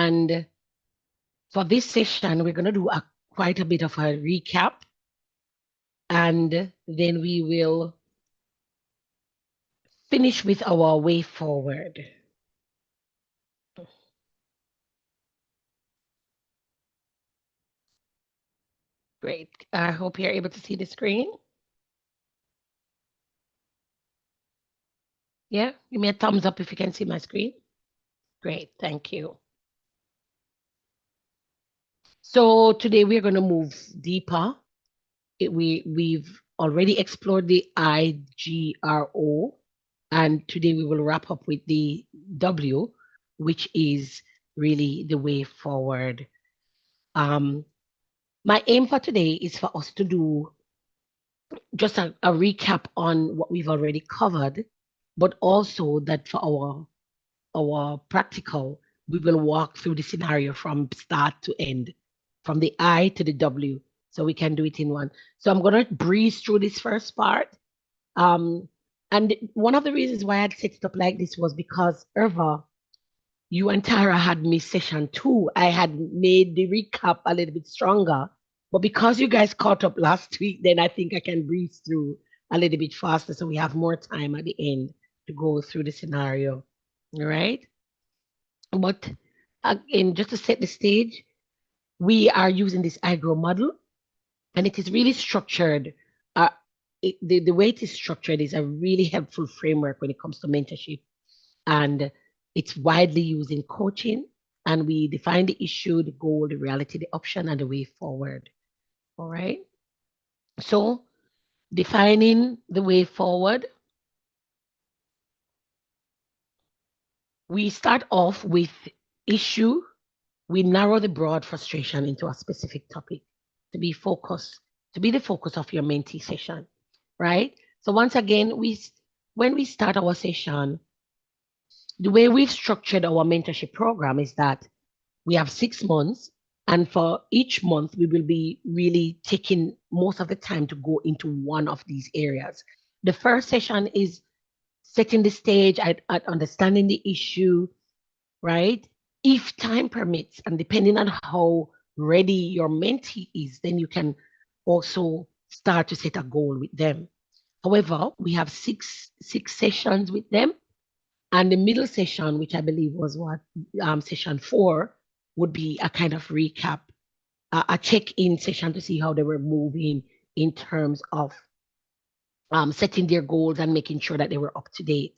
And for this session, we're going to do quite a bit of a recap. And then we will finish with our way forward. Great. I hope you're able to see the screen. Yeah, give me a thumbs up if you can see my screen. Great, thank you. So today we're going to move deeper. We've already explored the IGRO, and today we will wrap up with the W, which is really the way forward. My aim for today is for us to do just a recap on what we've already covered, but also that for our practical, we will walk through the scenario from start to end, from the I to the W, so we can do it in one. So I'm going to breeze through this first part. And one of the reasons why I'd set it up like this was because Irva, you and Tara had missed session 2. I had made the recap a little bit stronger, but because you guys caught up last week, then I think I can breeze through a little bit faster so we have more time at the end to go through the scenario. All right? But again, just to set the stage, we are using this IGRO model, and it is really structured. The way it is structured is a really helpful framework when it comes to mentorship, and it's widely used in coaching. And we define the issue, the goal, the reality, the option, and the way forward. All right. So defining the way forward, we start off with issue. We narrow the broad frustration into a specific topic to be focused, to be the focus of your mentee session, right? So once again, when we start our session, the way we've structured our mentorship program is that we have 6 months, and for each month, we will be really taking most of the time to go into one of these areas. The first session is setting the stage at understanding the issue, right? If time permits, and depending on how ready your mentee is, then you can also start to set a goal with them. However, we have six sessions with them, and the middle session, which I believe was what session 4, would be a kind of recap, a check-in session to see how they were moving in terms of setting their goals and making sure that they were up to date.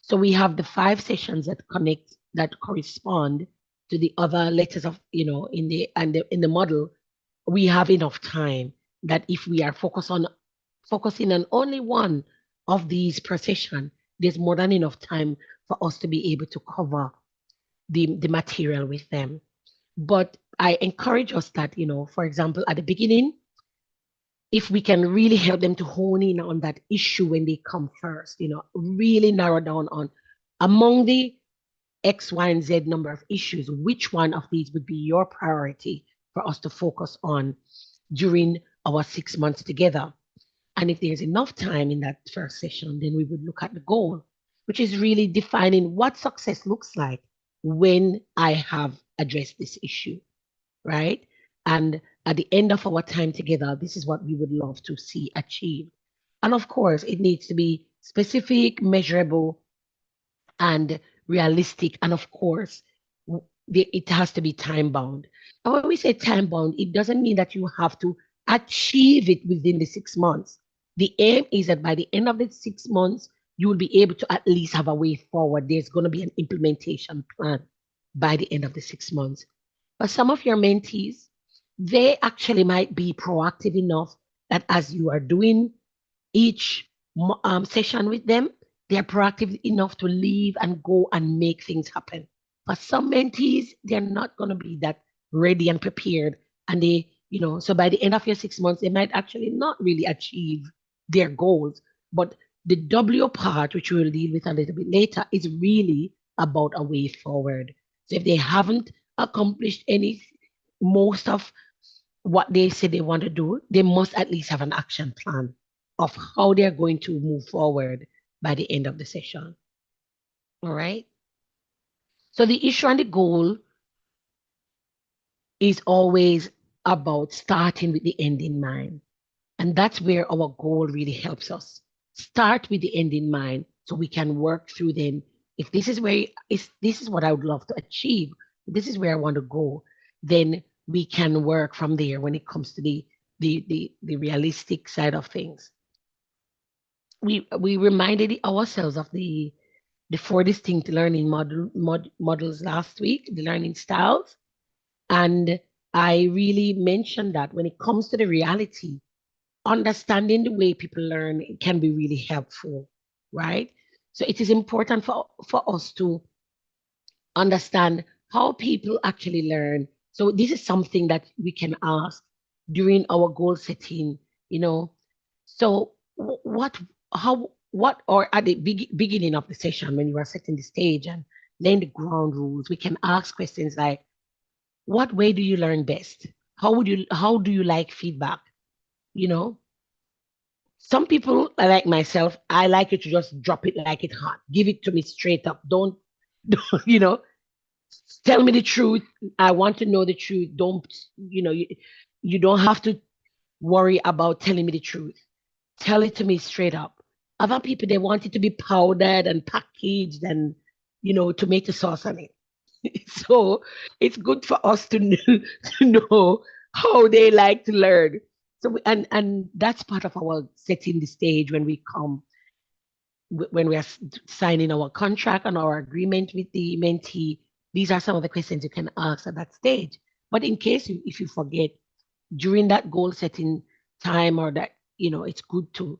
So we have the 5 sessions that correspond to the other letters of, in the model. We have enough time that if we are focusing on only one of these per session, there's more than enough time for us to be able to cover the material with them. But I encourage us that, for example, at the beginning, if we can really help them to hone in on that issue when they come first, really narrow down on among the X, Y, and Z number of issues, which one of these would be your priority for us to focus on during our 6 months together. And if there's enough time in that first session, then we would look at the goal, which is really defining what success looks like when I have addressed this issue, right? And at the end of our time together, this is what we would love to see achieved. And of course, it needs to be specific, measurable, and realistic. And of course, it has to be time bound. And when we say time bound, it doesn't mean that you have to achieve it within the 6 months. The aim is that by the end of the 6 months, you will be able to at least have a way forward. There's going to be an implementation plan by the end of the 6 months. But some of your mentees, they actually might be proactive enough that as you are doing each session with them, they are proactive enough to leave and go and make things happen. For some mentees, they're not going to be that ready and prepared. And so by the end of your 6 months, they might actually not really achieve their goals. But the W part, which we'll deal with a little bit later, is really about a way forward. So if they haven't accomplished most of what they say they want to do, they must at least have an action plan of how they're going to move forward by the end of the session. All right. So the issue and the goal is always about starting with the end in mind. And that's where our goal really helps us. Start with the end in mind so we can work through them. If this is where is this is what I would love to achieve, this is where I want to go, then we can work from there when it comes to the realistic side of things. We reminded ourselves of the four distinct learning models last week, the learning styles. And I really mentioned that when it comes to the reality, understanding the way people learn can be really helpful, right? So it is important for us to understand how people actually learn. So this is something that we can ask during our goal setting, you know. So or at the beginning of the session when you are setting the stage and laying the ground rules, we can ask questions like, what way do you learn best? How do you like feedback? You know, some people like myself, I like it to just drop it like it hot. Give it to me straight up. Don't you know, tell me the truth. I want to know the truth. Don't, you don't have to worry about telling me the truth. Tell it to me straight up. Other people, they want it to be powdered and packaged and, tomato sauce on it. So it's good for us to know, to know how they like to learn. So and that's part of our setting the stage when we come when we are signing our contract and our agreement with the mentee. These are some of the questions you can ask at that stage. But in case if you forget during that goal setting time, or that it's good to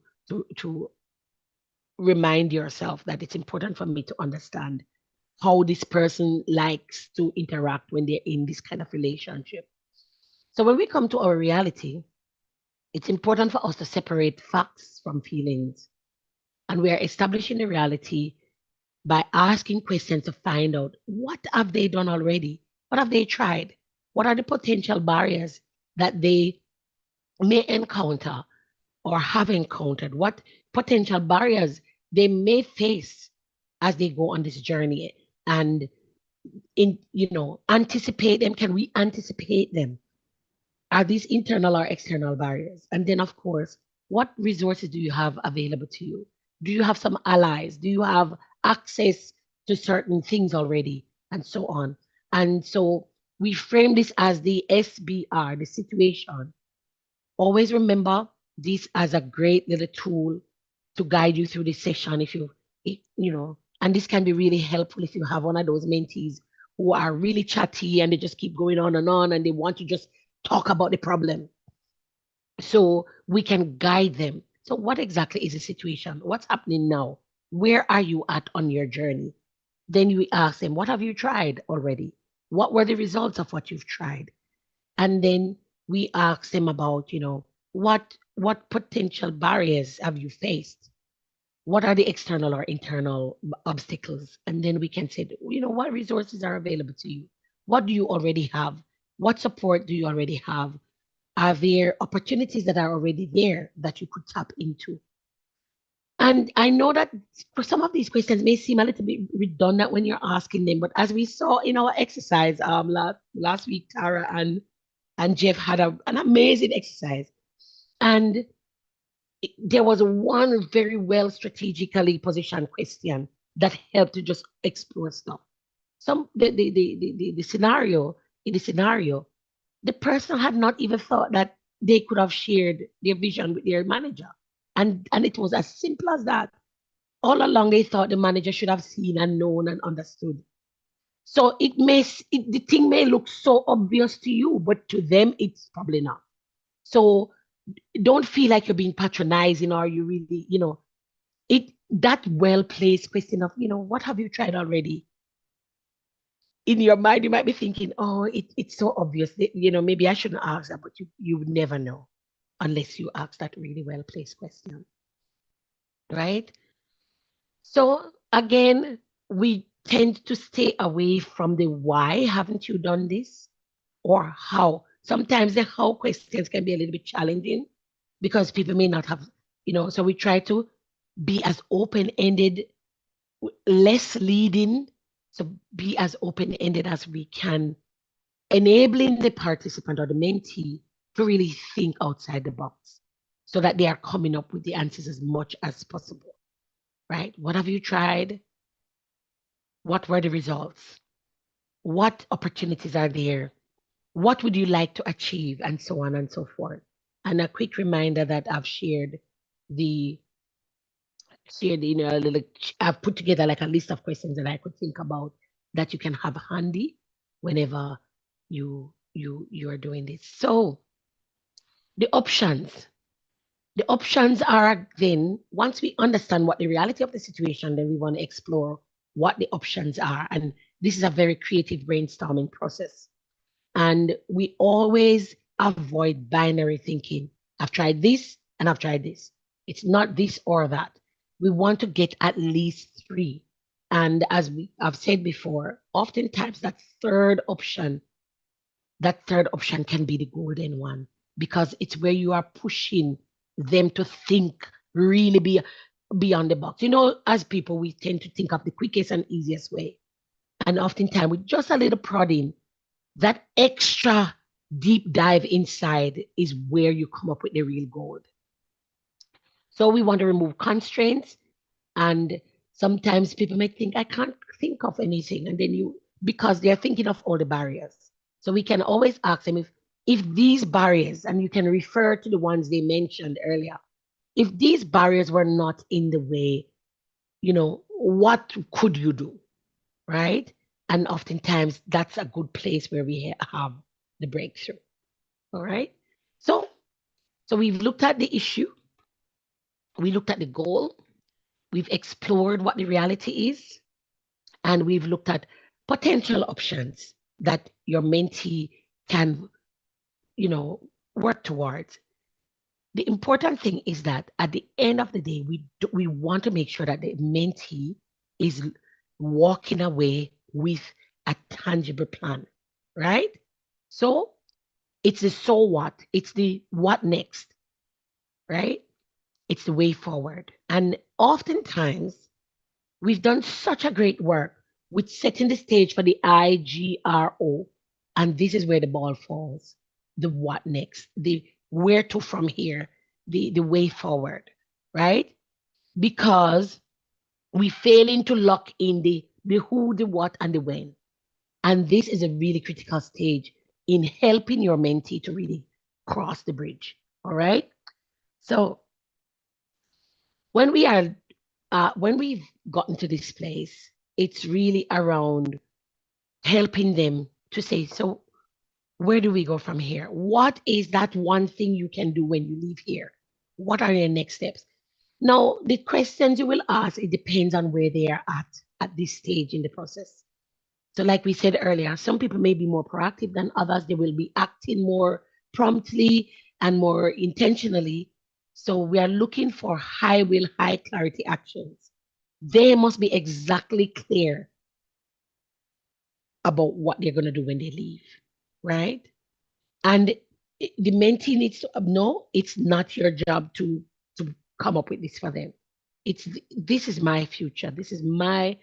remind yourself that it's important for me to understand how this person likes to interact when they're in this kind of relationship. So when we come to our reality, it's important for us to separate facts from feelings. And we are establishing the reality by asking questions to find out what have they done already? What have they tried? What are the potential barriers that they may encounter or have encountered? What potential barriers they may face as they go on this journey? And anticipate them. Can we anticipate them? Are these internal or external barriers? And then, of course, what resources do you have available to you? Do you have some allies? Do you have access to certain things already? And so on. And so we frame this as the SBR, the situation. Always remember this as a great little tool to guide you through this session. And this can be really helpful if you have one of those mentees who are really chatty and they just keep going on and they want to just talk about the problem. So we can guide them. So what exactly is the situation? What's happening now? Where are you at on your journey? Then we ask them, what have you tried already? What were the results of what you've tried? And then we ask them about, what potential barriers have you faced? What are the external or internal obstacles? And then we can say, what resources are available to you? What do you already have? What support do you already have? Are there opportunities that are already there that you could tap into? And I know that for some of these questions may seem a little bit redundant when you're asking them, but as we saw in our exercise last week, Tara and Jeff had an amazing exercise. And there was one very well strategically positioned question that helped to just explore stuff. The scenario, in the scenario, the person had not even thought that they could have shared their vision with their manager. And it was as simple as that. All along they thought the manager should have seen and known and understood. So the thing may look so obvious to you, but to them it's probably not. So don't feel like you're being patronizing or you really, that well placed question of, what have you tried already? In your mind, you might be thinking, oh, it's so obvious. Maybe I shouldn't ask that, but you would never know unless you ask that really well placed question, right? So again, we tend to stay away from the why haven't you done this or how. Sometimes the how questions can be a little bit challenging because people may not have, so we try to be as open ended, less leading. So be as open ended as we can enabling the participant or the mentee to really think outside the box so that they are coming up with the answers as much as possible, right? What have you tried? What were the results? What opportunities are there? What would you like to achieve? And so on and so forth. And a quick reminder that I've the I've put together like a list of questions that I could think about that you can have handy whenever you are doing this. So the options. The options are then, once we understand what the reality of the situation, then we want to explore what the options are. And this is a very creative brainstorming process. And we always avoid binary thinking. I've tried this and I've tried this. It's not this or that. We want to get at least three. And as I've said before, oftentimes that third option can be the golden one because it's where you are pushing them to think really beyond the box. You know, as people, we tend to think of the quickest and easiest way. And oftentimes, with just a little prodding, that extra deep dive inside is where you come up with the real gold. So we want to remove constraints. And sometimes people may think, I can't think of anything. And then because they're thinking of all the barriers. So we can always ask them if these barriers, and you can refer to the ones they mentioned earlier, if these barriers were not in the way, what could you do, right? And oftentimes that's a good place where we have the breakthrough. All right. So we've looked at the issue. We looked at the goal. We've explored what the reality is. And we've looked at potential options that your mentee can, work towards. The important thing is that at the end of the day, we want to make sure that the mentee is walking away with a tangible plan, right? So it's the so what, it's the what next, right? It's the way forward. And oftentimes, we've done such a great work with setting the stage for the IGRO. And this is where the ball falls. The what next, the where to from here, the way forward, right? Because we failing to lock in the who, the what, and the when. And this is a really critical stage in helping your mentee to really cross the bridge. All right. So when we've gotten to this place, it's really around helping them to say, so where do we go from here? What is that one thing you can do when you leave here? What are your next steps? Now, the questions you will ask, it depends on where they are at this stage in the process. So like we said earlier, some people may be more proactive than others. They will be acting more promptly and more intentionally. So we are looking for high clarity actions. They must be exactly clear about what they're going to do when they leave, right? And the mentee needs to know it's not your job to come up with this for them. This is my future. This is my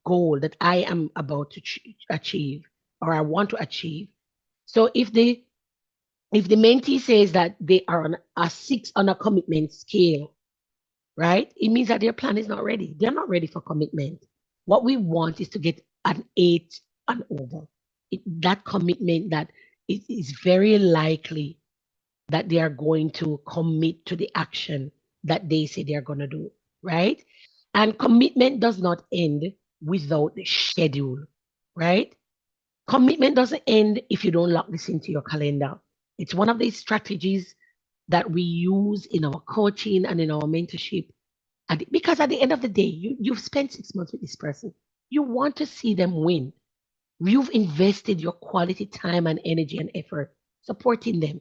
goal that I am about to achieve or I want to achieve. So if the mentee says that they are on a 6 on a commitment scale, right? It means that their plan is not ready. They're not ready for commitment. What we want is to get an 8 and over. That commitment that it is very likely that they are going to commit to the action that they say they're going to do, right? And commitment does not end without the schedule, right? Commitment doesn't end if you don't lock this into your calendar. It's one of these strategies that we use in our coaching and in our mentorship. Because at the end of the day, you've spent 6 months with this person. You want to see them win. You've invested your quality time and energy and effort supporting them.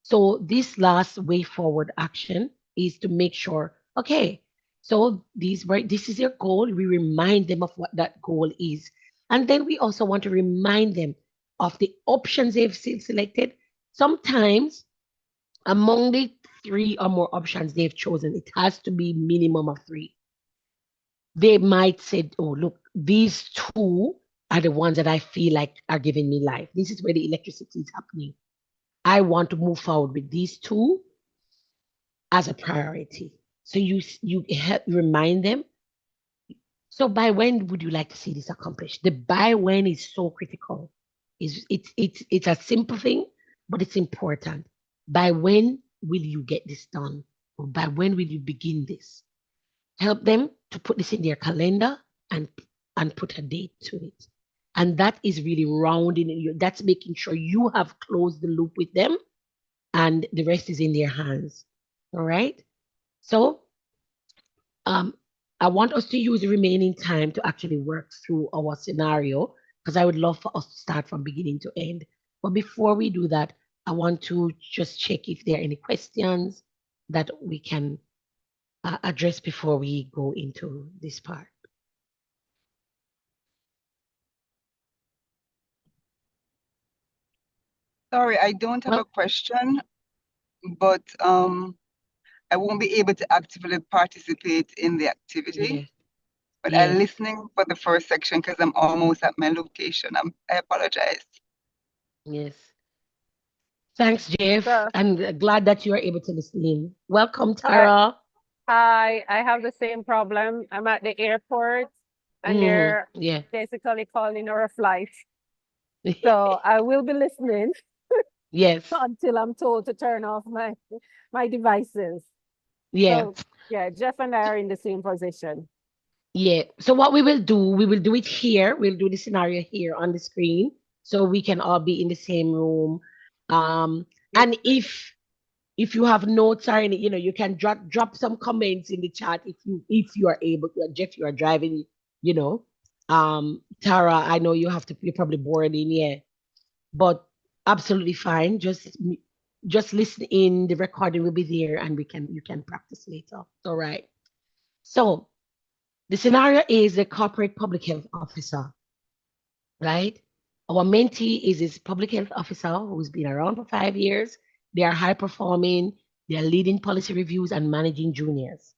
So this last way forward action is to make sure, okay, so this is your goal. We remind them of what that goal is. And then we also want to remind them of the options they've selected. Sometimes among the 3 or more options they've chosen, it has to be minimum of 3. They might say, oh, look, these 2 are the ones that I feel like are giving me life. This is where the electricity is happening. I want to move forward with these two as a priority. So you help remind them. So by when would you like to see this accomplished? The by when is so critical. It's a simple thing, but it's important. By when will you get this done? Or by when will you begin this? Help them to put this in their calendar and put a date to it. And that is really rounding it. That's making sure you have closed the loop with them and the rest is in their hands. All right. So um, I want us to use the remaining time to actually work through our scenario because I would love for us to start from beginning to end. But before we do that, I want to just check if there are any questions that we can address before we go into this part. Sorry, I don't have a Well, question, but I won't be able to actively participate in the activity. yeah, But I'm yeah, listening for the first section because I'm almost at my location. I apologize. yes. Thanks, Jeff, So, and glad that you are able to listen in. Welcome, I, Tara. I have the same problem. I'm at the airport and they're Yeah. basically calling our flight. So I will be listening Yes. until I'm told to turn off my devices. Yeah. So yeah, Jeff and I are in the same position. Yeah. So what we will do it here. We'll do the scenario here on the screen so we can all be in the same room. Yep. And if you have notes or any, you can drop some comments in the chat if you are able to. Jeff, you are driving, you know. Tara, I know you're probably boarding, yeah. But absolutely fine. Just listen in. The recording will be there and you can practice later. All right. So the scenario is the corporate public health officer, right? Our mentee is this public health officer who's been around for 5 years. They are high performing, they are leading policy reviews and managing juniors.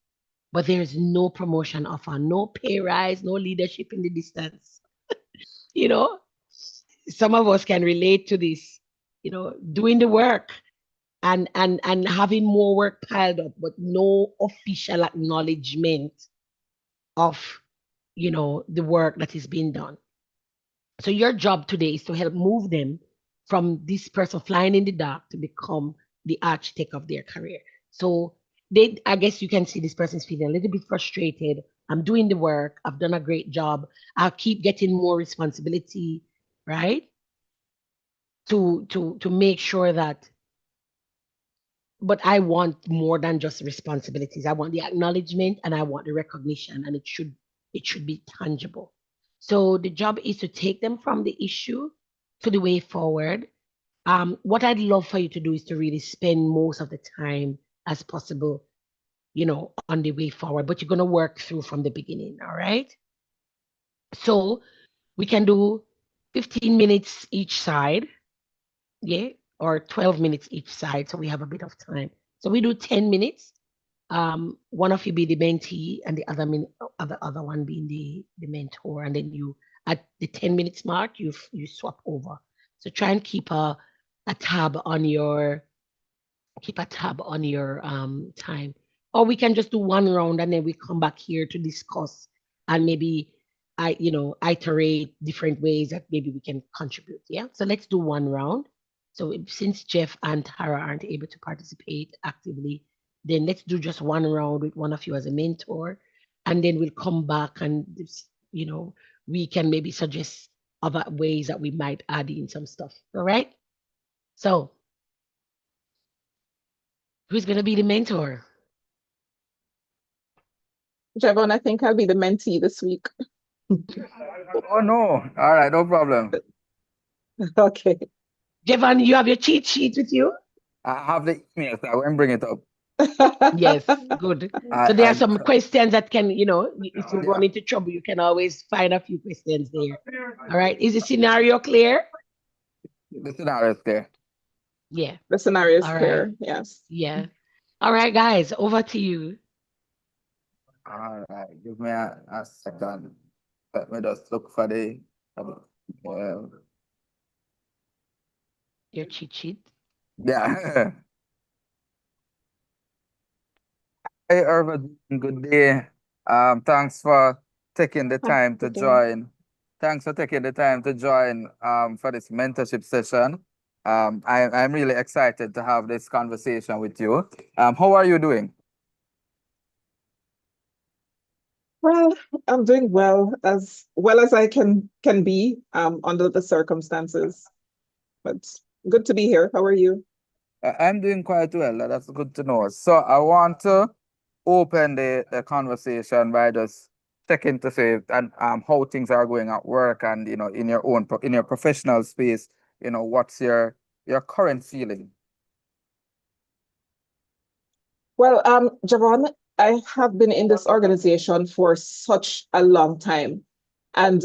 But there is no promotion offer, no pay rise, no leadership in the distance. You know, some of us can relate to this, doing the work and having more work piled up, but no official acknowledgement of, the work that is being done. So your job today is to help move them from this person flying in the dark to become the architect of their career. So I guess you can see this person's feeling a little bit frustrated. I'm doing the work. I've done a great job. I'll keep getting more responsibility, right? To make sure that, but I want more than just responsibilities. I want the acknowledgement and I want the recognition, and it should be tangible. So the job is to take them from the issue to the way forward. What I'd love for you to do is to really spend most of the time as possible, on the way forward. But you're gonna work through from the beginning, all right? So we can do 15 minutes each side, yeah, or 12 minutes each side, so we have a bit of time. So we do 10 minutes. One of you be the mentee and the other one being the mentor, and then you at the 10 minutes mark you swap over. So try and keep a tab on your time. Or we can just do one round and then we come back here to discuss and maybe iterate different ways that maybe we can contribute. Yeah. So let's do one round. So since Jeff and Tara aren't able to participate actively, then let's do just one round with one of you as a mentor. And then we'll come back and we can maybe suggest other ways that we might add in some stuff. All right. So who's gonna be the mentor? Javon, I think I'll be the mentee this week. Oh no. All right, no problem. Okay. Jevan, you have your cheat sheet with you? I have the email, so I won't bring it up. Yes, good. So there are some questions that can, if you run into trouble, you can always find a few questions there. All right. Is the scenario clear? The scenario is clear. Yeah. The scenario is All clear. right. Yes. Yeah. All right, guys, over to you. All right, give me a second. Let me just look for the Well, Your cheat sheet. yeah. Hey, Irvin, good day. Thanks for taking the Hi, time to good day. join. Thanks for taking the time to join for this mentorship session. I'm really excited to have this conversation with you. How are you doing? Well, I'm doing well as I can be under the circumstances. But good to be here. How are you? I'm doing quite well. That's good to know. So I want to open the conversation by just checking to say and how things are going at work and in your in your professional space, what's your current feeling? Well, Javon, I have been in this organization for such a long time, and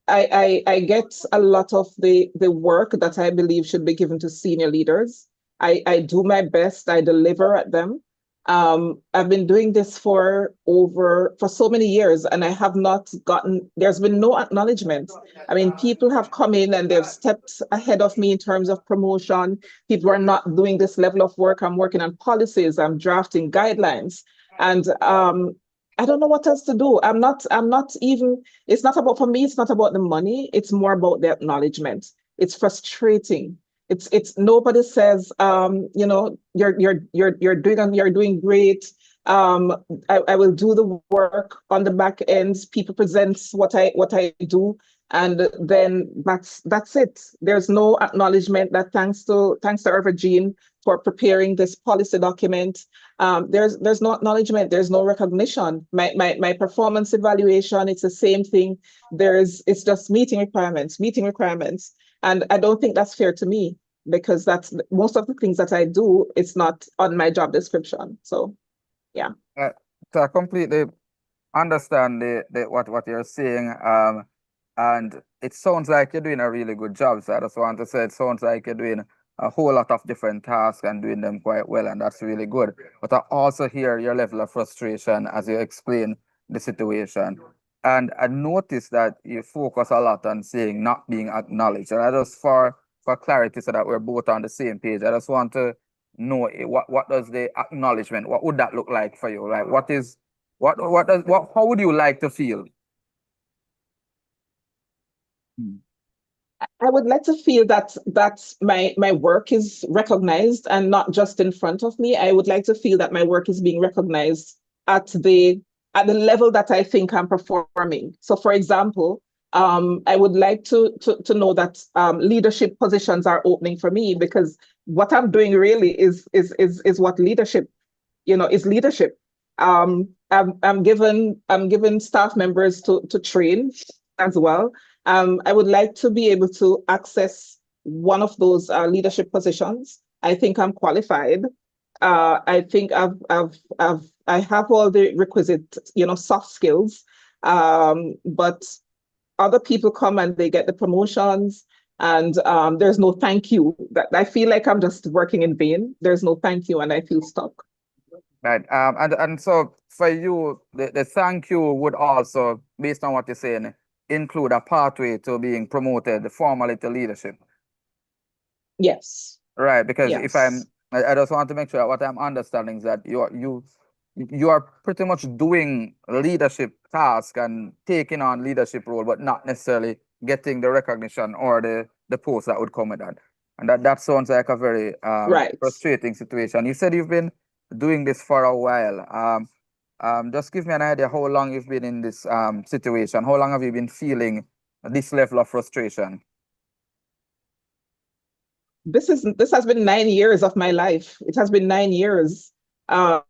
I get a lot of the work that I believe should be given to senior leaders. I do my best, I deliver at them. I've been doing this for so many years, and I have not gotten, there's been no acknowledgement. I mean, people have come in and they've stepped ahead of me in terms of promotion. People are not doing this level of work. I'm working on policies, I'm drafting guidelines. And I don't know what else to do. I'm not even, it's not about, for me, it's not about the money. It's more about the acknowledgement. It's frustrating. It's nobody says, you're doing great. I will do the work on the back end. People present what I do, and then that's it. There's no acknowledgement that thanks to Irva Jean for preparing this policy document. There's no acknowledgement. There's no recognition. My performance evaluation, it's the same thing. It's just meeting requirements, and I don't think that's fair to me because that's most of the things that I do. It's not on my job description. So yeah. Uh, so I completely understand what you're saying. And it sounds like you're doing a really good job. So I just want to say it sounds like you're doing a whole lot of different tasks and doing them quite well, and that's really good. But I also hear your level of frustration as you explain the situation. And I noticed that you focus a lot on saying not being acknowledged. And I just for clarity so that we're both on the same page, I just want to know what does the acknowledgement, what would that look like for you? Like how would you like to feel? Hmm. I would like to feel that my work is recognized and not just in front of me. I would like to feel that my work is being recognized at the level that I think I'm performing. So, for example, I would like to know that leadership positions are opening for me because what I'm doing really is what leadership, is leadership. I'm given staff members to train as well. I would like to be able to access one of those leadership positions. I think I'm qualified. I think I have all the requisite, soft skills. But other people come and they get the promotions, and there's no thank you. That I feel like I'm just working in vain. There's no thank you, and I feel stuck. Right. And so for you, the thank you would also, based on what you're saying, include a pathway to being promoted formally to leadership. Yes. Right, because if Yes. I just want to make sure that what I'm understanding is that you are pretty much doing leadership task and taking on leadership role, but not necessarily getting the recognition or the post that would come with that. And that sounds like a very Right. frustrating situation. You said you've been doing this for a while. Just give me an idea how long you've been in this situation. How long have you been feeling this level of frustration? This has been 9 years of my life. It has been 9 years. Um,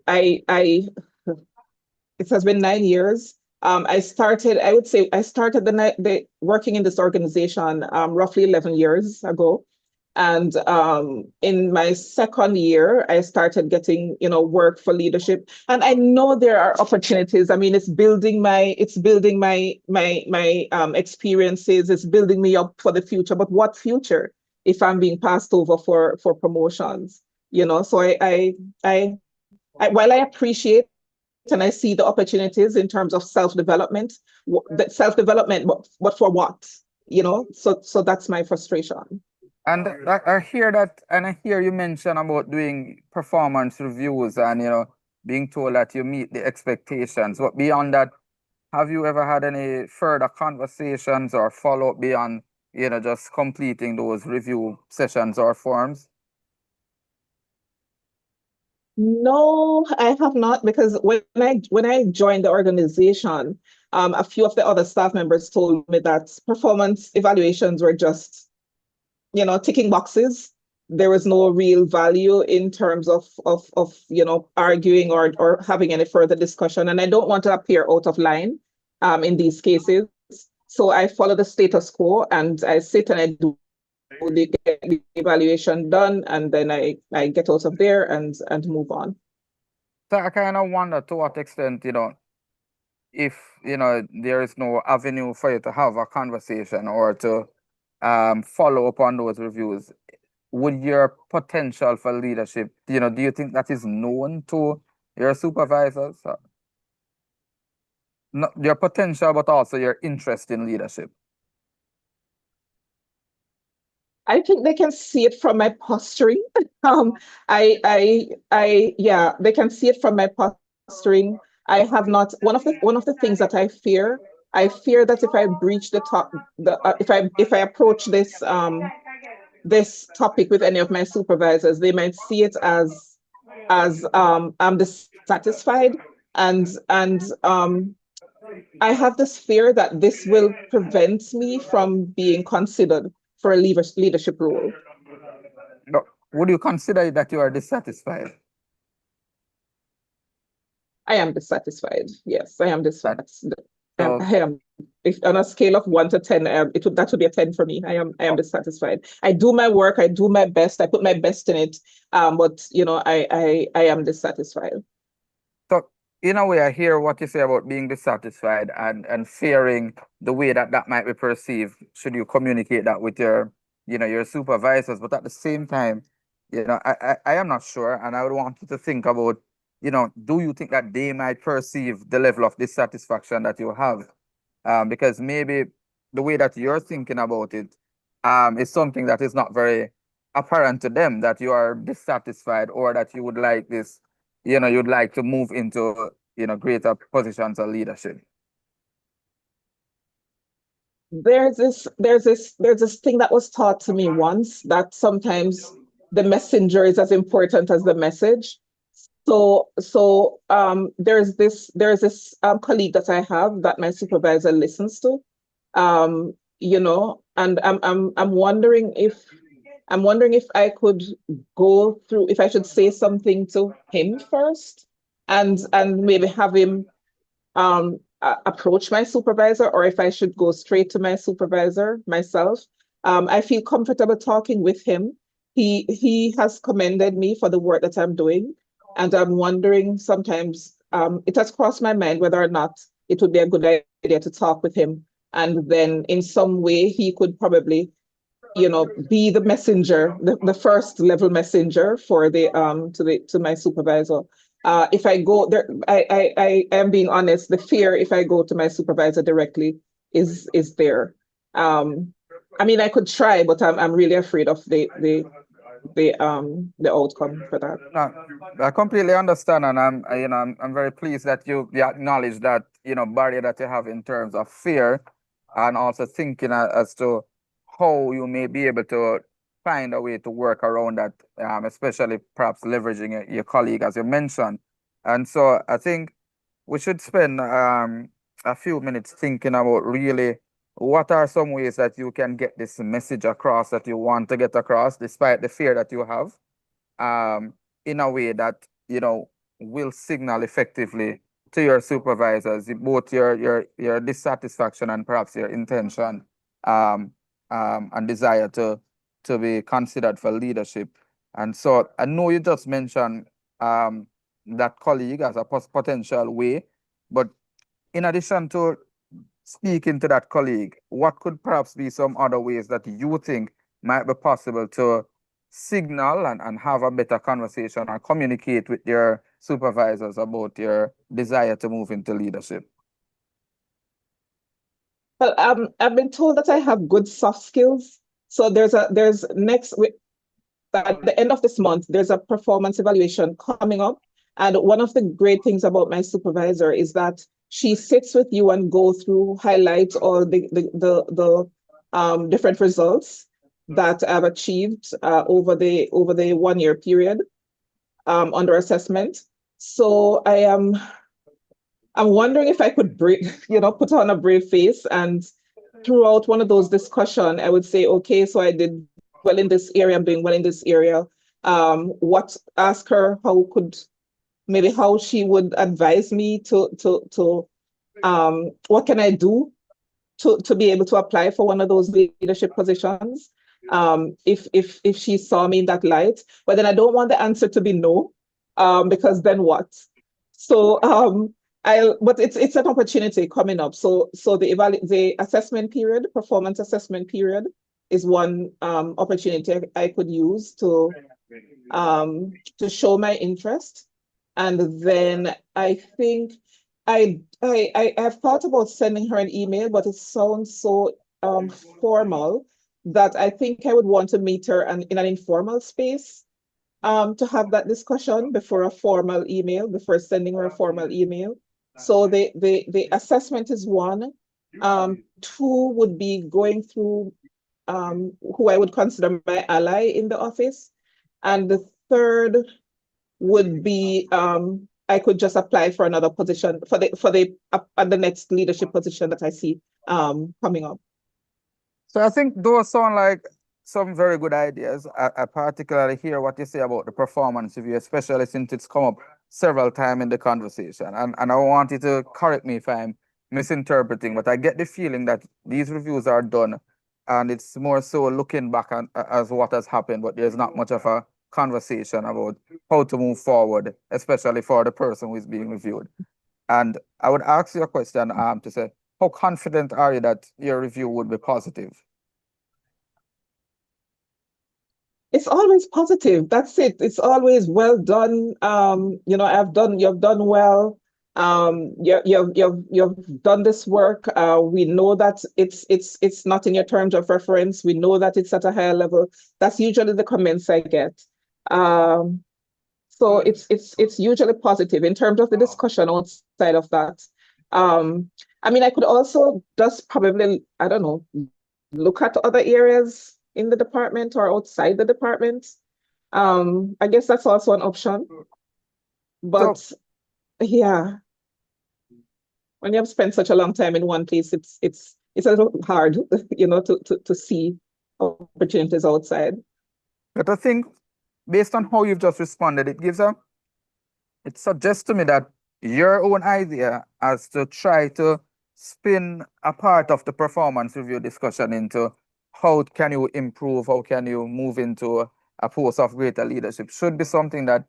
I it has been 9 years. I would say I started the working in this organization roughly 11 years ago. And in my second year, I started getting, work for leadership. And I know there are opportunities. I mean, it's building my experiences. It's building me up for the future. But what future if I'm being passed over for promotions? So I while I appreciate and I see the opportunities in terms of self-development, but for what? So that's my frustration. And I hear that, and I hear you mention about doing performance reviews and, being told that you meet the expectations. But beyond that, have you ever had any further conversations or follow-up beyond, just completing those review sessions or forms? No, I have not, because when I joined the organization, a few of the other staff members told me that performance evaluations were just, ticking boxes. There was no real value in terms of arguing or having any further discussion. And I don't want to appear out of line in these cases. So I follow the status quo and I sit and I do get the evaluation done, and then I get out of there and move on. So I kind of wonder to what extent, if, there is no avenue for you to have a conversation or to follow up on those reviews, would your potential for leadership, do you think that is known to your supervisors? Not your potential, but also your interest in leadership. I think they can see it from my posturing. Yeah, they can see it from my posturing. I have not, one of the things that I fear that if I breach the top, if I approach this topic with any of my supervisors, they might see it as I'm dissatisfied, and I have this fear that this will prevent me from being considered for a leadership role. No, would you consider that you are dissatisfied? I am dissatisfied. Yes, I am dissatisfied. So, I am. If on a scale of 1 to 10, that would be a 10 for me. I am dissatisfied. I do my work. I do my best. I put my best in it. But I am dissatisfied. so in a way, I hear what you say about being dissatisfied and fearing the way that might be perceived should you communicate that with your supervisors. But at the same time, I am not sure, and I would want you to think about, do you think that they might perceive the level of dissatisfaction that you have? Because maybe the way that you're thinking about it is something that is not very apparent to them, that you are dissatisfied or that you would like this, you'd like to move into, greater positions of leadership. There's this thing that was taught to me once, that sometimes the messenger is as important as the message. So there's this colleague that I have that my supervisor listens to, and I'm wondering if I could go through, if I should say something to him first, and maybe have him approach my supervisor, or if I should go straight to my supervisor myself. I feel comfortable talking with him. He has commended me for the work that I'm doing. And I'm wondering sometimes, it has crossed my mind whether or not it would be a good idea to talk with him. And then in some way he could probably, be the messenger, the first level messenger for to my supervisor. If I go there, I am being honest, the fear if I go to my supervisor directly is there. I mean, I could try, but I'm really afraid of the outcome for that. No, I completely understand, and I'm very pleased that you acknowledge that barrier that you have in terms of fear, and also thinking as to how you may be able to find a way to work around that, especially perhaps leveraging your colleague, as you mentioned. And so I think we should spend a few minutes thinking about really what are some ways that you can get this message across that you want to get across, despite the fear that you have, in a way that will signal effectively to your supervisors both your dissatisfaction and perhaps your intention and desire to be considered for leadership. And so I know you just mentioned that colleague as a potential way, but in addition to speaking to that colleague, what could perhaps be some other ways that you think might be possible to signal and have a better conversation or communicate with your supervisors about your desire to move into leadership? Well, I've been told that I have good soft skills. So there's next week, at the end of this month, there's a performance evaluation coming up. And one of the great things about my supervisor is that she sits with you and go through, highlight all the different results that I've achieved over the 1 year period under assessment. So I'm wondering if I could put on a brave face and throughout one of those discussion, I would say, okay, so I did well in this area, I'm doing well in this area. Ask her how she would advise me to what can I do to be able to apply for one of those leadership positions. If she saw me in that light, but then I don't want the answer to be no, because then what? So but it's an opportunity coming up. So the assessment period, performance assessment period, is one opportunity I could use to show my interest. And then I think I've thought about sending her an email, but it sounds so formal that I think I would want to meet her in an informal space to have that discussion before before sending her a formal email. So the assessment is one. Two would be going through who I would consider my ally in the office. And the third would be I could just apply for another position for the next leadership position that I see coming up. So I think those sound like some very good ideas. I particularly hear what you say about the performance review, especially since it's come up several times in the conversation. And I want you to correct me if I'm misinterpreting, but I get the feeling that these reviews are done and it's more so looking back as what has happened, but there's not much of a conversation about how to move forward, especially for the person who is being reviewed. And I would ask you a question to say, how confident are you that your review would be positive? It's always positive. That's it. It's always well done. You've done well. You've done this work. We know that it's not in your terms of reference. We know that it's at a higher level. That's usually the comments I get. So it's usually positive in terms of the discussion outside of that. I could also just probably, I don't know, look at other areas in the department or outside the department. I guess that's also an option. But yeah, when you have spent such a long time in one place, it's a little hard, to see opportunities outside. But I think based on how you've just responded, it suggests to me that your own idea as to try to spin a part of the performance review discussion into how can you improve, how can you move into a post of greater leadership should be something that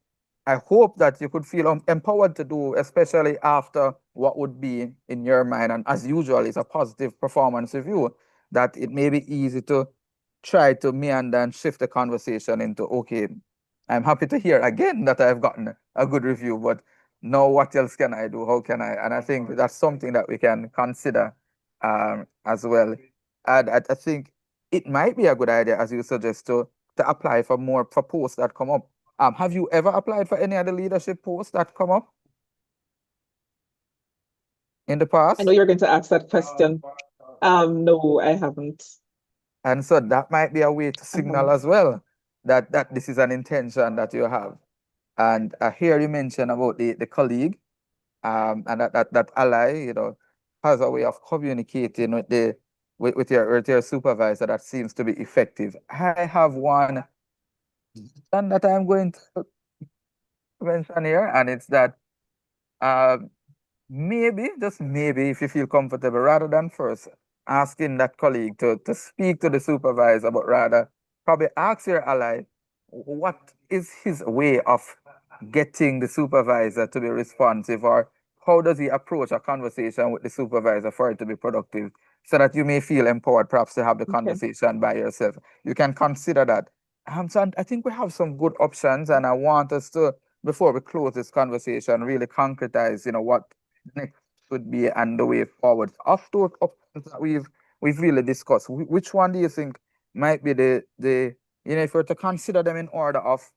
I hope that you could feel empowered to do, especially after what would be in your mind, and as usual, is a positive performance review, that it may be easy to try to meander and shift the conversation into, okay, I'm happy to hear again that I've gotten a good review, but now what else can I do? How can I? And I think that's something that we can consider as well. And I think it might be a good idea, as you suggest, to apply for more for posts that come up. Have you ever applied for any other leadership posts that come up in the past? I know you're going to ask that question. No, I haven't. And so that might be a way to signal as well that this is an intention that you have. And here you mentioned about the colleague, and that ally, has a way of communicating with your supervisor that seems to be effective. I have one that I'm going to mention here, and it's that maybe, just maybe, if you feel comfortable, rather than first asking that colleague to speak to the supervisor, but rather probably ask your ally, what is his way of getting the supervisor to be responsive, or how does he approach a conversation with the supervisor for it to be productive, so that you may feel empowered perhaps to have the conversation by yourself. You can consider that. So I think we have some good options, and I want us to before we close this conversation, really concretize, what next would be and the way forward. Of those options that we've really discussed, which one do you think might be the if we're to consider them in order of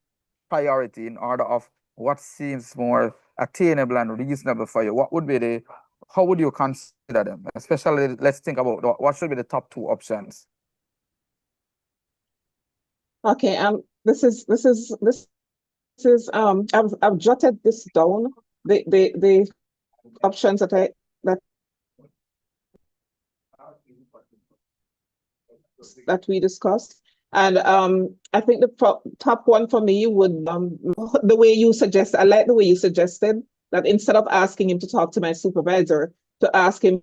priority, in order of what seems more attainable and reasonable for you, what would be how would you consider them? Especially, let's think about what should be the top two options. Okay, I've jotted this down, the options that we discussed. And I think the top one for me would the way you suggest. I like the way you suggested that instead of asking him to talk to my supervisor, to ask him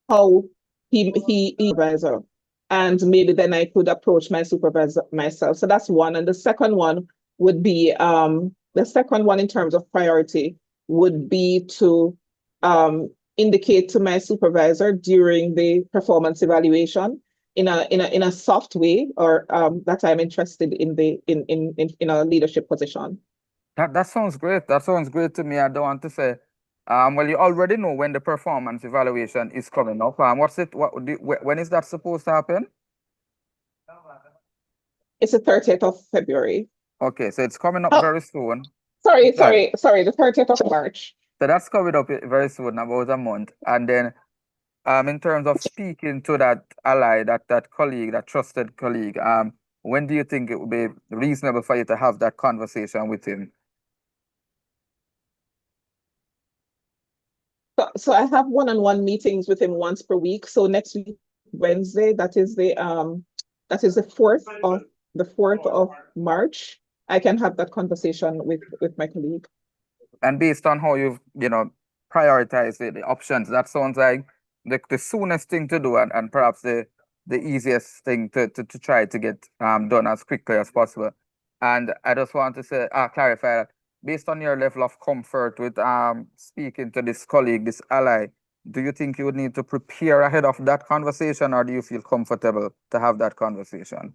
how he supervisor, and maybe then I could approach my supervisor myself. So that's one. And the second one would be the second one in terms of priority would be to indicate to my supervisor during the performance evaluation in a soft way, or that I'm interested in a leadership position. That sounds great. That sounds great to me. I don't want to say, well, you already know when the performance evaluation is coming up. When is that supposed to happen? It's the 30th of February. Okay, so it's coming up very soon. Sorry, the 30th of March. So that's coming up very soon, about a month. And then in terms of speaking to that ally, that colleague, that trusted colleague, when do you think it would be reasonable for you to have that conversation with him? So I have one-on-one meetings with him once per week. So next week, Wednesday, that is the 4th of March, I can have that conversation with my colleague. And based on how you've prioritized the options, that sounds like the soonest thing to do, and perhaps the easiest thing to try to get done as quickly as possible. And I just want to say, clarify that based on your level of comfort with speaking to this colleague, this ally, do you think you would need to prepare ahead of that conversation, or do you feel comfortable to have that conversation?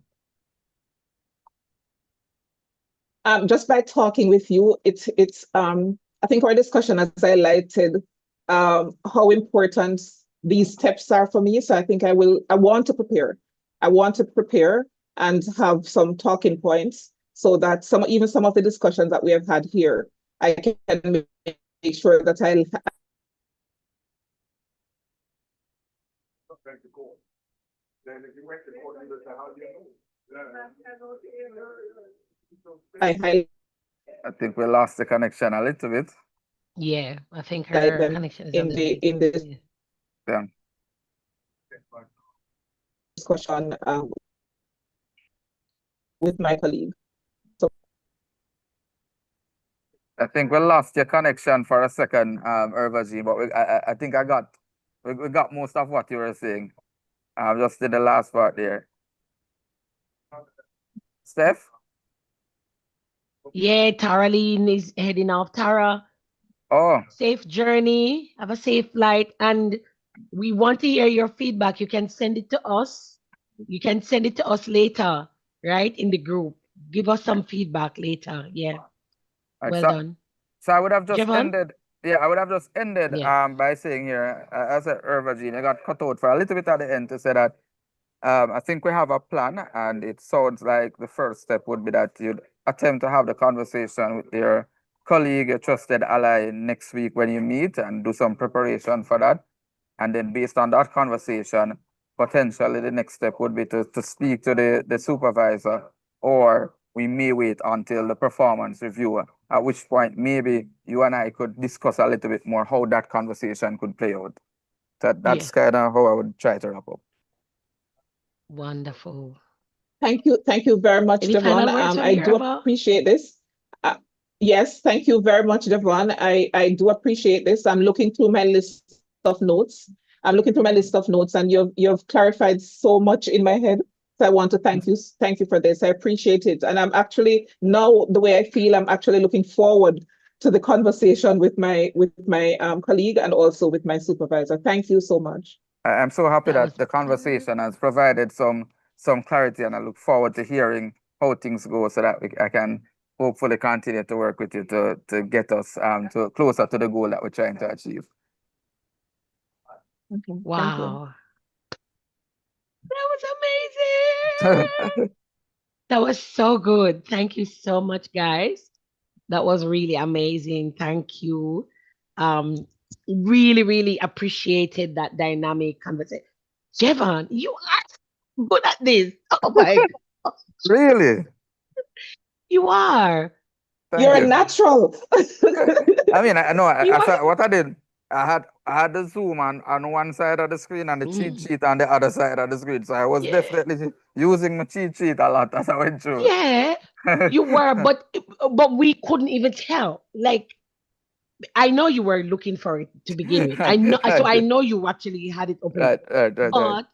Just by talking with you, it's I think our discussion has highlighted how important these steps are for me. So I think I want to prepare. I want to prepare and have some talking points so that even some of the discussions that we have had here, I can make sure that I think we lost the connection a little bit. Yeah, I think her connection is in this discussion with my colleague. So I think we lost your connection for a second, Urvaji, but I think we got most of what you were saying. Just did the last part there. Steph? Yeah, Tara Leen is heading off. Tara, safe journey, have a safe flight, and we want to hear your feedback. You can send it to us. You can send it to us later, right, in the group. Give us some feedback later. Yeah. Well done. So I would have just Javon? ended. Yeah, I would have just ended by saying here, as a Urvagine, I got cut out for a little bit at the end to say that I think we have a plan, and it sounds like the first step would be that you'd attempt to have the conversation with your colleague, your trusted ally next week when you meet, and do some preparation for that. And then based on that conversation, potentially the next step would be to speak to the supervisor, or we may wait until the performance review, at which point maybe you and I could discuss a little bit more how that conversation could play out. That's kind of how I would try to wrap up. Wonderful. Thank you very much, Devon. I do appreciate this. Yes, thank you very much, Devon. I do appreciate this. I'm looking through my list of notes. And you've clarified so much in my head. So I want to thank you for this. I appreciate it. And I'm actually, now the way I feel, I'm actually looking forward to the conversation with my colleague and also with my supervisor. Thank you so much. I'm so happy that the conversation has provided some some clarity, and I look forward to hearing how things go so that I can hopefully continue to work with you to get us to closer to the goal that we're trying to achieve. Okay, thank you. Wow. That was amazing. That was so good. Thank you so much, guys. That was really amazing. Thank you. Really, really appreciated that dynamic conversation. Jevon, you are good at this. Oh my God. Really? You are. Thank You're a you. natural. I mean, I know You are. what I did. I had the Zoom on one side of the screen and the cheat Mm, sheet on the other side of the screen. So I was yeah. definitely using my cheat sheet a lot as I went through. Yeah. You were, but we couldn't even tell. Like, I know you were looking for it to begin with. I know, so I know you actually had it open up, Right. but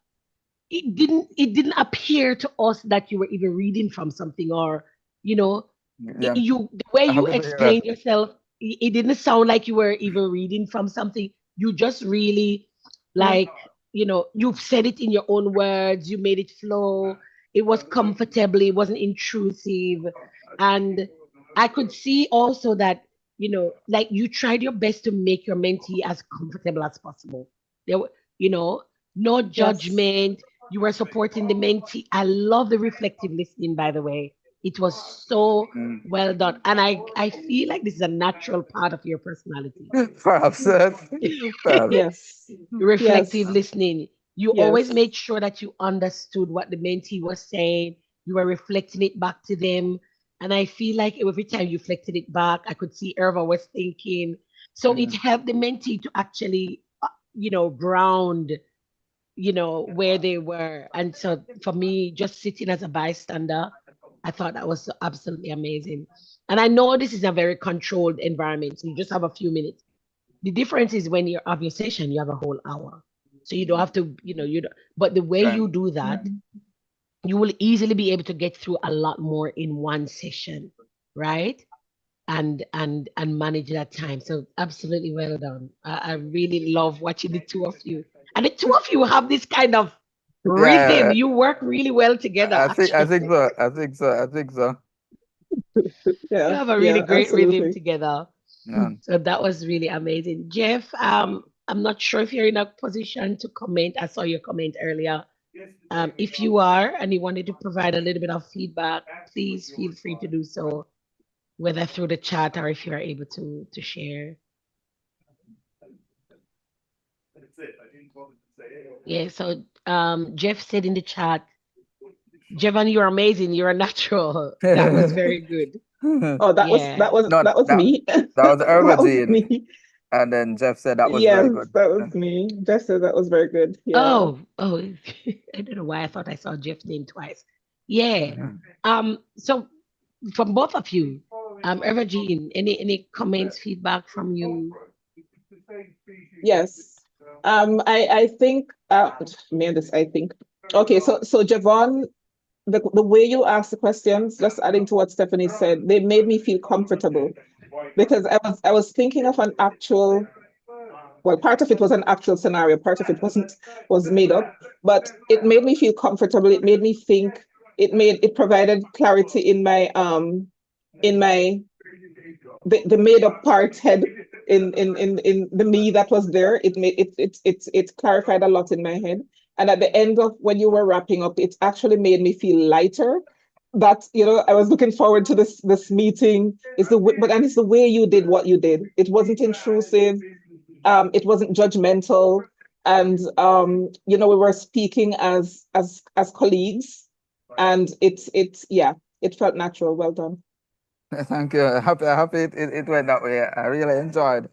it didn't appear to us that you were even reading from something, or you know Yeah, the way I'm you happy to hear that. explained yourself, it didn't sound like you were even reading from something. You just really, like, you've said it in your own words, you made it flow, it was comfortable, it wasn't intrusive. And I could see also that, like, you tried your best to make your mentee as comfortable as possible. There were, you know no Yes. judgment. You were supporting the mentee. I love the reflective listening, by the way. It was so Mm. well done. And I feel like this is a natural part of your personality. Perhaps, perhaps. Yes. Reflective Yes. listening. You always Yes. made sure that you understood what the mentee was saying. You were reflecting it back to them. And I feel like every time you reflected it back, I could see Irva was thinking. So it Mm. helped the mentee to actually, ground, where they were. And so for me, just sitting as a bystander, I thought that was so absolutely amazing. And I know this is a very controlled environment, so you just have a few minutes. The difference is when you have your session, you have a whole hour. So you don't have to, you don't, but the way Right. you do that, Mhm. you will easily be able to get through a lot more in one session, right? And manage that time. So absolutely well done. I really love watching the two of you. And the two of you have this kind of rhythm. Yeah, You work really well together, I think actually. so. I think so. I think so. You Yeah. have a really Yeah. great rhythm Absolutely. together. Yeah. So that was really amazing. Jeff, I'm not sure if you're in a position to comment. I saw your comment earlier. If you are and you wanted to provide a little bit of feedback, please feel free to do so, whether through the chat or if you are able to share. Yeah, so Jeff said in the chat, Jevan, you're amazing. You're a natural. That was very good. Oh, that was Yeah. that was No, that was that me. was That was Herbazine, me. and then Jeff said that was very Yes, good. that was me. Jess said that was very good. Yeah. Oh, I don't know why I thought I saw Jeff's name twice. Yeah. Mhm. So from both of you, Evergene, any comments, feedback from you? Yes. I think man, this I think. Okay, so Javon, the way you asked the questions, just adding to what Stephanie said, they made me feel comfortable because I was thinking of an actual, well, part of it was an actual scenario, part of it was made up, but it made me feel comfortable. It made me think. It provided clarity in my the made up part head in the me that was there. It made it clarified a lot in my head. And at the end of when you were wrapping up, it actually made me feel lighter. That I was looking forward to this meeting. But it's the way you did what you did. It wasn't intrusive. It wasn't judgmental, and we were speaking as colleagues, and it's yeah, it felt natural. Well done. Thank you. Happy it went that way. I really enjoyed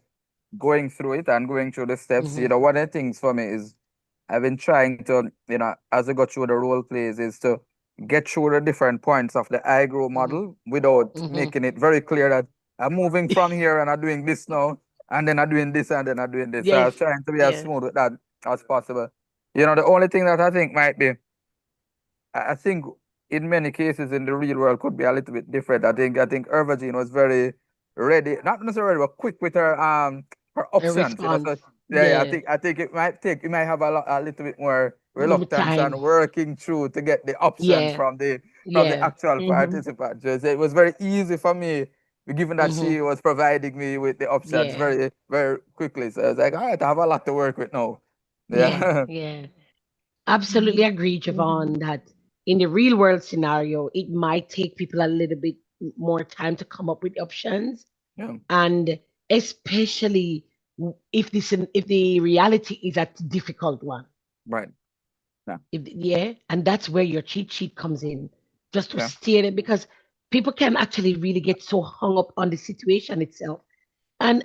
going through it and going through the steps. Hmm. One of the things for me is I've been trying to, as I go through the role plays, is to get through the different points of the I grow Hmm. model without Hmm. making it very clear that I'm moving from here and I'm doing this now, and then I'm doing this and then I'm doing this. So I Yes. was trying to be as Yeah. smooth with that as possible. The only thing that I think might be, I think in many cases in the real world could be a little bit different. I think Irvagine was very ready, not necessarily but quick with her A options. response. So yeah, Yeah. I think it might have a little bit more reluctance and time. working through to get the options Yeah, from the yeah. actual participant. So it was very easy for me, given that Mm-hmm. she was providing me with the options Yeah, very, very quickly. So I was like, all right, I have a lot to work with now. yeah, Yeah. yeah. Absolutely agree, Javon, that in the real world scenario, it might take people a little bit more time to come up with options. Yeah. And especially if the reality is a difficult one. Right. Yeah. Yeah, and that's where your cheat sheet comes in, just to Yeah. steer it, because people can actually really get so hung up on the situation itself, and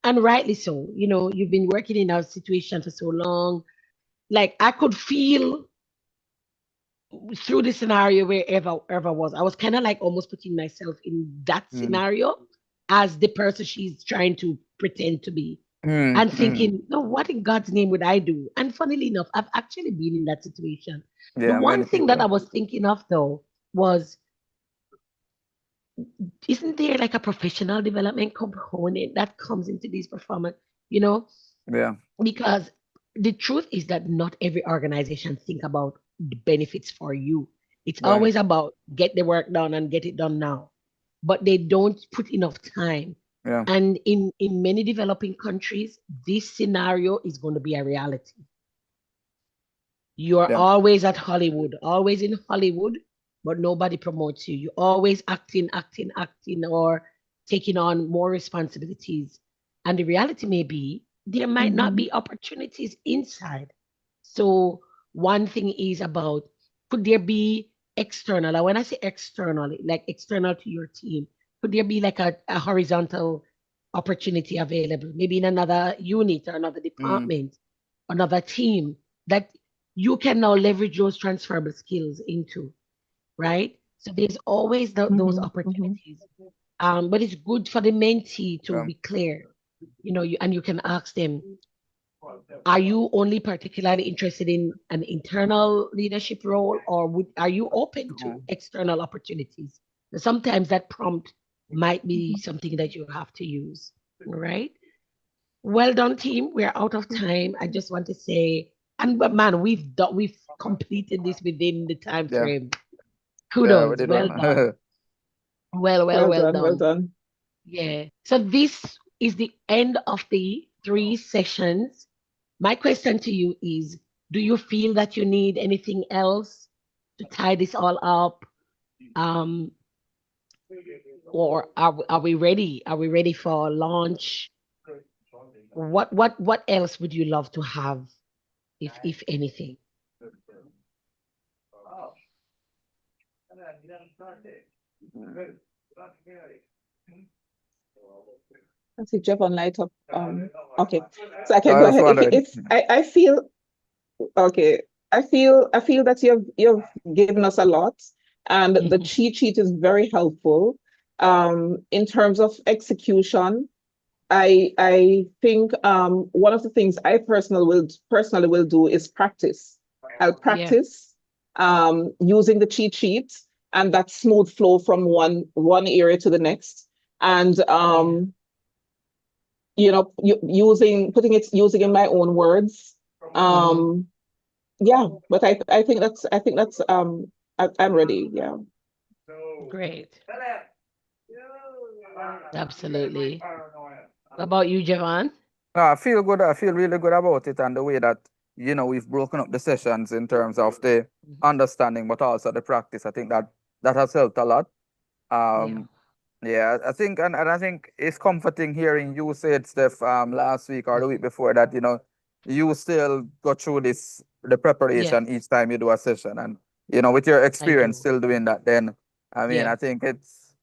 rightly so. You know, you've been working in a situation for so long. Like I could feel through the scenario wherever ever was. I was kind of like almost putting myself in that Mm. scenario as the person she's trying to pretend to be. Mm. And thinking, no, what in God's name would I do? And funnily enough, I've actually been in that situation. The Yeah, one many thing that I people. was thinking of though was, isn't there like a professional development component that comes into these performance? You know, Yeah. because the truth is that not every organization think about the benefits for you. It's Right. always about get the work done and get it done now, but they don't put enough time. Yeah. And in many developing countries, this scenario is going to be a reality. You're Yeah. always at Hollywood, always in Hollywood, but nobody promotes you. You're always acting, or taking on more responsibilities. And the reality may be there might not be opportunities inside. So one thing is about, could there be external? And when I say external, like external to your team, could there be like a horizontal opportunity available, maybe in another unit or another Mm. department, another team, that you can now leverage those transferable skills into, right? So there's always those opportunities. But it's good for the mentee to Yeah. be clear, and you can ask them, are you only particularly interested in an internal leadership role, or are you open to Mm. external opportunities? Sometimes that prompt might be something that you have to use, right? Well done, team. We're out of time. I just want to say, and but man, we've completed this within the time Yeah. frame. Yeah, we Kudos. did Well one. done. Well Well done. done. Yeah. So this is the end of the 3 sessions. My question to you is, do you feel that you need anything else to tie this all up? Um, or are we ready? Are we ready for launch? What else would you love to have, if anything? I see Jeff on light up. Okay, so I So can I go was ahead. wondering. I feel okay. I feel that you've given us a lot, and the cheat sheet is very helpful. In terms of execution, I think one of the things I personally will do is practice. I'll Yeah. practice using the cheat sheet and that smooth flow from one area to the next, and using in my own words. Um, yeah, but I think that's I'm ready. Yeah. Great. Absolutely. What about you, Javon? No, I feel good. I feel really good about it, and the way that we've broken up the sessions in terms of the understanding, but also the practice. I think that has helped a lot. Yeah. Yeah, I think, and I think it's comforting hearing you say it, Steph, last week or the week before, that you still go through the Yeah, preparation each time you do a session, and with your I experience do. still doing that. Then I mean, Yeah, I think it's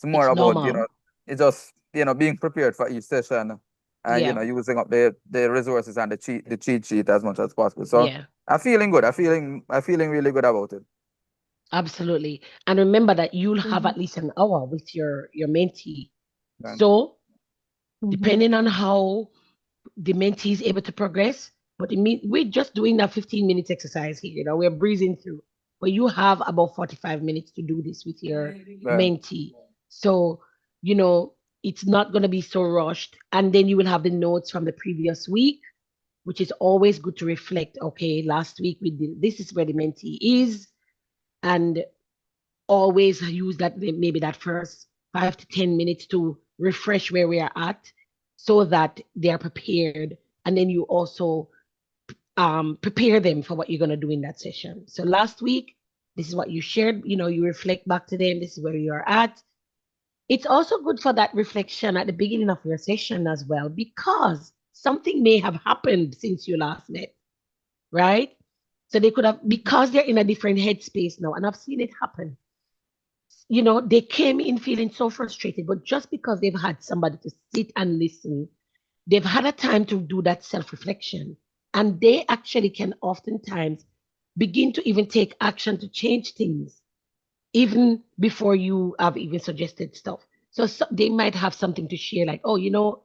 more it's about normal. it's just being prepared for each session, and Yeah, using up the resources and the cheat sheet as much as possible. So yeah, I'm feeling good. I'm feeling really good about it. absolutely. And remember that you'll have Mhm. at least an hour with your mentee. And So Mhm. depending on how the mentee is able to progress, but we're just doing a 15 minutes exercise here. We're breezing through. But you have about 45 minutes to do this with your yeah, mentee. So, you know, it's not going to be so rushed. And then you will have the notes from the previous week. which is always good to reflect. Okay, last week we did this is where the mentee is, and always use that maybe that first 5 to 10 minutes to refresh where we are at, so that they are prepared, and then you also prepare them for what you're going to do in that session. So last week, this is what you shared. You reflect back to them. This is where you are at. It's also good for that reflection at the beginning of your session as well, because something may have happened since you last met, right? So they could have, because they're in a different headspace now, and I've seen it happen. They came in feeling so frustrated, but just because they've had somebody to sit and listen, they've had a time to do that self reflection. And they actually can oftentimes begin to even take action to change things, even before you have even suggested stuff. So, they might have something to share, like, oh,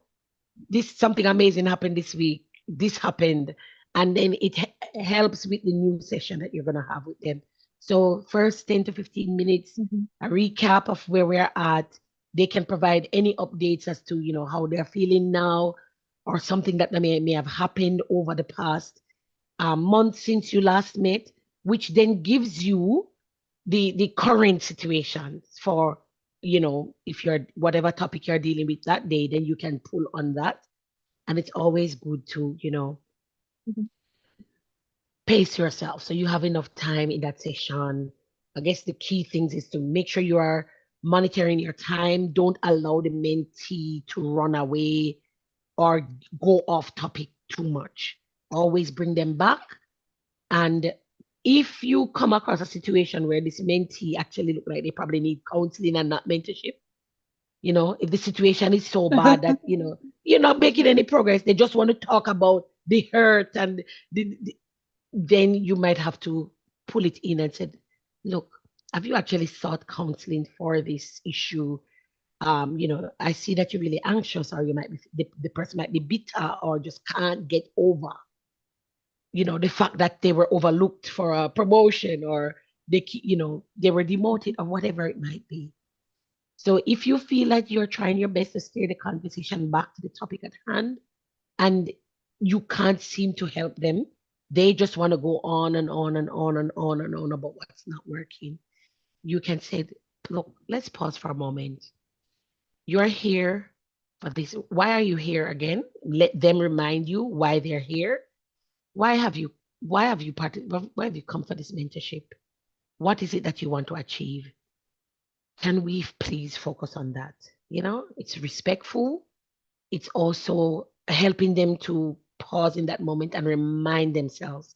this something amazing happened this week. This happened. And then it helps with the new session that you're going to have with them. So, first 10 to 15 minutes, a recap of where we're at. They can provide any updates as to, how they're feeling now, or something that may have happened over the past month since you last met, which then gives you the current situation for, if you're whatever topic you're dealing with that day, then you can pull on that. And it's always good to, pace yourself so you have enough time in that session. I guess the key things is to make sure you are monitoring your time. Don't allow the mentee to run away or go off topic too much. Always bring them back. And if you come across a situation where this mentee actually look like they probably need counseling and not mentorship, if the situation is so bad that, you're not making any progress, they just want to talk about the hurt, and then you might have to pull it in and say, look, have you actually sought counseling for this issue? I see that you're really anxious, or you might be, the person might be bitter or just can't get over, the fact that they were overlooked for a promotion, or they were demoted, or whatever it might be. So if you feel like you're trying your best to steer the conversation back to the topic at hand, and you can't seem to help them, they just want to go on and on and on and on and on about what's not working, you can say, look, let's pause for a moment. You're here for this. Why are you here again? Let them remind you why they're here. Why have you why have you come for this mentorship? What is it that you want to achieve? Can we please focus on that? It's respectful. It's also helping them to pause in that moment and remind themselves,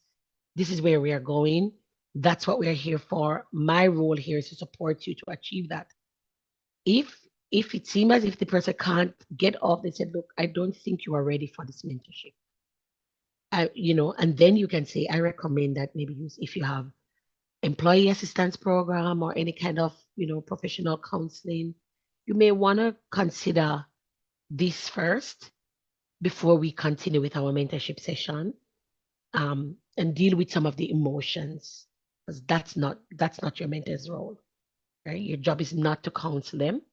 this is where we are going. That's what we're here for. My role here is to support you to achieve that. If it seems as if the person can't get off, they said, look, I don't think you are ready for this mentorship. And then you can say, I recommend that maybe if you have employee assistance program or any kind of, professional counseling, you may want to consider this first before we continue with our mentorship session, and deal with some of the emotions, because that's not your mentor's role, right? Your job is not to counsel them.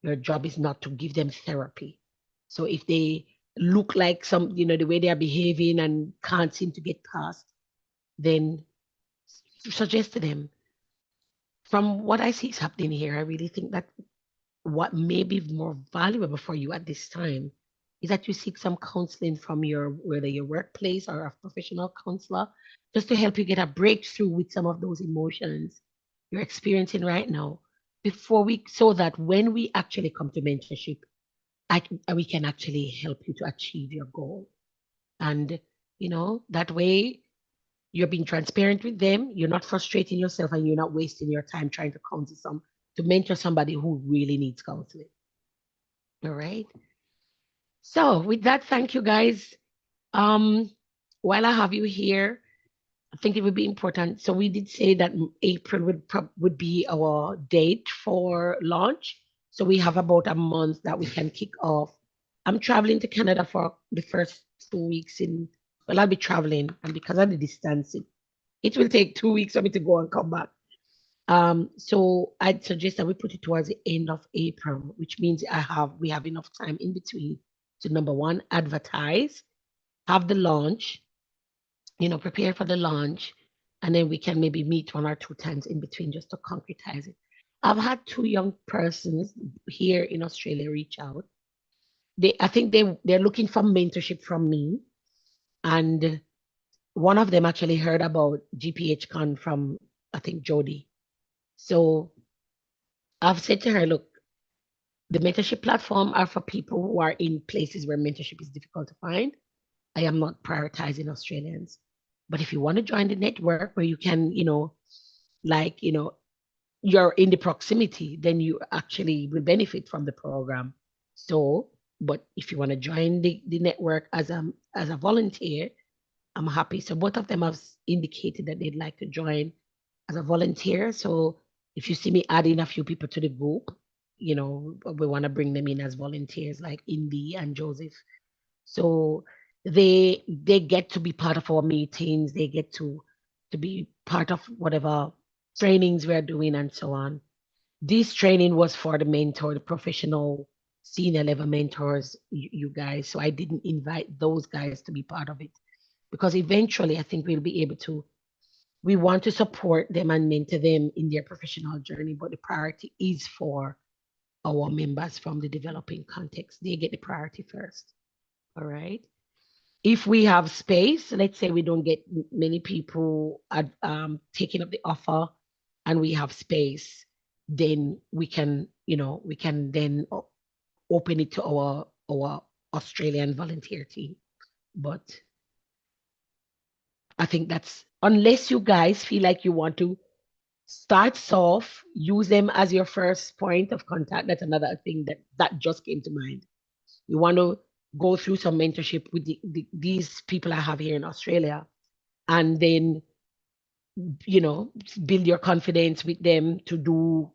Your job is not to give them therapy. So if they look like the way they are behaving and can't seem to get past, then suggest to them. From what I see is happening here, I really think that what may be more valuable for you at this time is that you seek some counseling from whether your workplace or a professional counselor, just to help you get a breakthrough with some of those emotions you're experiencing right now, so that when we actually come to mentorship, we can actually help you to achieve your goal. And that way you're being transparent with them, you're not frustrating yourself, and you're not wasting your time trying to mentor somebody who really needs counseling. All right. So with that, thank you guys. While I have you here, I think it would be important. So we did say that April would be our date for launch. So we have about a month that we can kick off. I'm traveling to Canada for the first 2 weeks I'll be traveling, and because of the distance, it will take 2 weeks for me to go and come back. So I'd suggest that we put it towards the end of April, which means we have enough time in between to, number one, advertise, have the launch, prepare for the launch, and then we can maybe meet 1 or 2 times in between just to concretize it. I've had 2 young persons here in Australia reach out. I think they're looking for mentorship from me, and one of them actually heard about GPHCON from, I think, Jody. So I've said to her, look, the mentorship platform are for people who are in places where mentorship is difficult to find. I am not prioritizing Australians. But if you want to join the network where you can, you're in the proximity, then you actually will benefit from the program. So, but if you want to join the network as a volunteer, I'm happy. So both of them have indicated that they'd like to join as a volunteer. So if you see me adding a few people to the group, we want to bring them in as volunteers, like Indy and Joseph. So they get to be part of our meetings. They get to be part of whatever trainings we're doing and so on. This training was for the mentor, the professional senior level mentors, you guys. So I didn't invite those guys to be part of it because eventually I think we'll be able to. We want to support them and mentor them in their professional journey, but the priority is for our members from the developing context. They get the priority first. All right. If we have space, let's say we don't get many people taking up the offer and we have space, then we can then open it to our Australian volunteer team. But I think that's, unless you guys feel like you want to start soft, use them as your first point of contact. That's another thing that just came to mind. You want to go through some mentorship with these people I have here in Australia, and then, build your confidence with them to do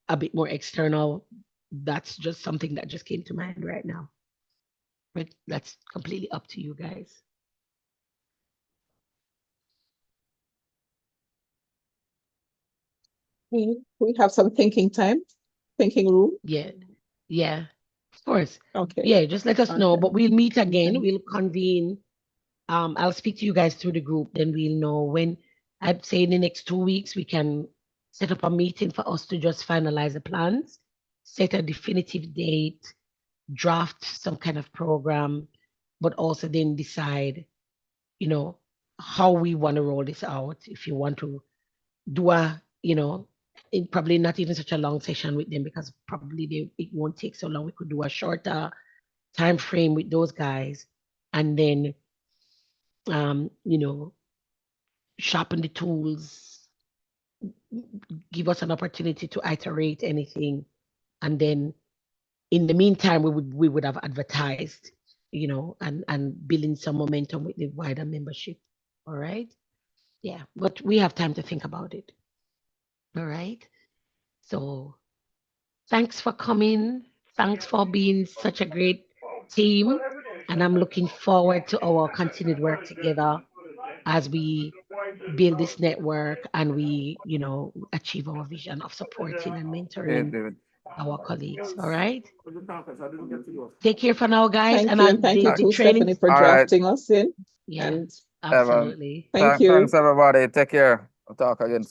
a bit more external. That's just something that just came to mind right now. But that's completely up to you guys. We have some thinking time, thinking room. Yeah, of course. Okay. Yeah, just let us know. Okay. But we'll meet again. Okay. We'll convene. I'll speak to you guys through the group. Then we'll know when. I'd say in the next 2 weeks we can set up a meeting for us to just finalize the plans, set a definitive date, draft some kind of program, but also then decide, how we want to roll this out. If you want to do probably not even such a long session with them, because probably it won't take so long. We could do a shorter time frame with those guys, and then sharpen the tools, give us an opportunity to iterate anything, and then in the meantime we would have advertised, and building some momentum with the wider membership. All right. Yeah, but we have time to think about it. All right. So thanks for coming. Thanks for being such a great team. And I'm looking forward to our continued work together as we build this network and we, achieve our vision of supporting and mentoring our colleagues. All right. Take care for now, guys. Thank you. And thank you too, Stephanie, for drafting us in. Yeah, and absolutely. Thank you. Thanks, everybody. Take care. We'll talk again soon.